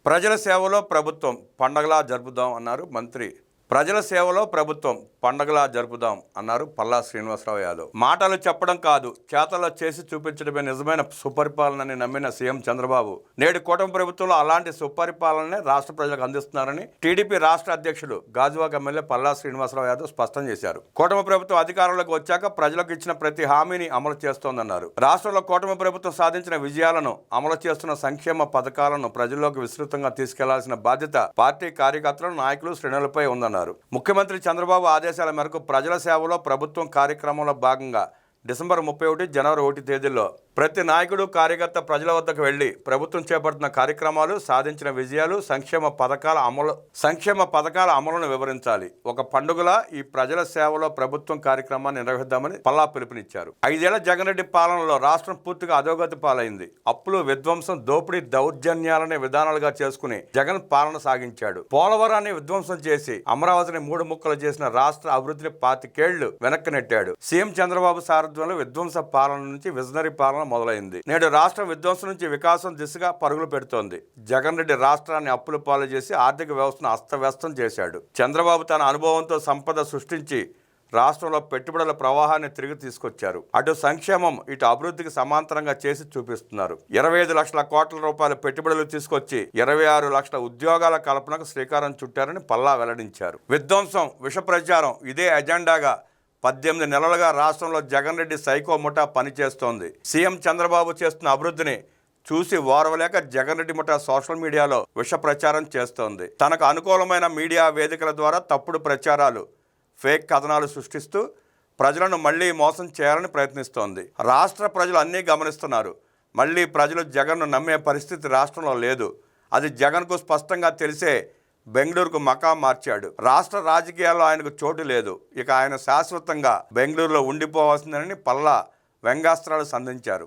ప్రజల సేవలో ప్రభుత్వం పండగలా జరుపుదాం అన్నారు మంత్రి. ప్రజల సేవలో ప్రభుత్వం పండగలా జరుపుదాం అన్నారు పల్లా శ్రీనివాసరావు యాదవ్. మాటలు చెప్పడం కాదు, చేతల్లో చేసి చూపించడమే నిజమైన సుపరిపాలనని నమ్మిన సీఎం చంద్రబాబు నేడు కూటమి ప్రభుత్వంలో అలాంటి సుపరిపాలననే రాష్ట్ర ప్రజలకు అందిస్తున్నారని టీడీపీ రాష్ట్ర అధ్యక్షుడు గాజువాక ఎమ్మెల్యే పల్లా శ్రీనివాసరావు యాదవ్ స్పష్టం చేశారు. కూటమి ప్రభుత్వం అధికారంలోకి వచ్చాక ప్రజలకు ఇచ్చిన ప్రతి హామీని అమలు చేస్తోందన్నారు. రాష్ట్రంలో కూటమి ప్రభుత్వం సాధించిన విజయాలను, అమలు చేస్తున్న సంక్షేమ పథకాలను ప్రజల్లోకి విస్తృతంగా తీసుకెళ్లాల్సిన బాధ్యత పార్టీ కార్యకర్తలు, నాయకులు, శ్రేణులపై ఉందన్నారు. ముఖ్యమంత్రి చంద్రబాబు ఆదేశాల మేరకు ప్రజల సేవలో ప్రభుత్వం కార్యక్రమంలో భాగంగా డిసెంబర్ 31, జనవరి 1 తేదీల్లో ప్రతి నాయకుడు, కార్యకర్త ప్రజల వద్దకు వెళ్లి ప్రభుత్వం చేపడుతున్న కార్యక్రమాలు, సాధించిన విజయాలు, సంక్షేమ పథకాల అమలును వివరించాలి. ఒక పండుగలా ఈ ప్రజల సేవలో ప్రభుత్వం కార్యక్రమాన్ని నిర్వహిద్దామని పల్లా పిలుపునిచ్చారు. 5 ఏళ్ల జగన్ రెడ్డి పాలనలో రాష్ట్రం పూర్తిగా అధోగతి పాలైంది. అప్పులు, విధ్వంసం, దోపిడీ, దౌర్జన్యాలనే విధానాలుగా చేసుకుని జగన్ పాలన సాగించాడు. పోలవరాన్ని విధ్వంసం చేసి అమరావతిని 3 ముక్కలు చేసిన రాష్ట్ర అభివృద్ధిని 25 ఏళ్లు వెనక్కి నెట్టాడు. సీఎం చంద్రబాబు సారథ్యంలో విధ్వంస పాలన నుంచి విజనరీ పాలన మొదలైంది. నేడు రాష్ట్రం విధ్వంసం నుంచి వికాసం దిశగా పరుగులు పెడుతోంది. జగన్ రెడ్డి రాష్ట్రాన్ని అప్పుల పాలు చేసి ఆర్థిక వ్యవస్థను అస్తవ్యస్తం చేశాడు. చంద్రబాబు తన అనుభవంతో సంపద సృష్టించి రాష్ట్రంలో పెట్టుబడుల ప్రవాహాన్ని తిరిగి తీసుకొచ్చారు. అటు సంక్షేమం, ఇటు అభివృద్ధికి సమాంతరంగా చేసి చూపిస్తున్నారు. 25 లక్షల కోట్ల రూపాయల పెట్టుబడులు తీసుకొచ్చి 26 లక్షల ఉద్యోగాల కల్పనకు శ్రీకారం చుట్టారని పల్లా వెల్లడించారు. విధ్వంసం, విష ప్రచారం ఇదే ఎజెండాగా 18 నెలలుగా రాష్ట్రంలో జగన్ రెడ్డి సైకో ముఠా పనిచేస్తోంది. సీఎం చంద్రబాబు చేస్తున్న అభివృద్ధిని చూసి ఓర్వలేక జగన్ రెడ్డి ముఠా సోషల్ మీడియాలో విష ప్రచారం చేస్తోంది. తనకు అనుకూలమైన మీడియా వేదికల ద్వారా తప్పుడు ప్రచారాలు, ఫేక్ కథనాలు సృష్టిస్తూ ప్రజలను మళ్లీ మోసం చేయాలని ప్రయత్నిస్తోంది. రాష్ట్ర ప్రజలు అన్నీ గమనిస్తున్నారు. మళ్లీ ప్రజలు జగన్ను నమ్మే పరిస్థితి రాష్ట్రంలో లేదు. అది జగన్కు స్పష్టంగా తెలిసే బెంగళూరుకు మకాం మార్చాడు. రాష్ట్ర రాజకీయాల్లో ఆయనకు చోటు లేదు. ఇక ఆయన శాశ్వతంగా బెంగళూరులో ఉండిపోవాల్సిందని పల్లా వ్యంగ్యాస్త్రాలు సంధించారు.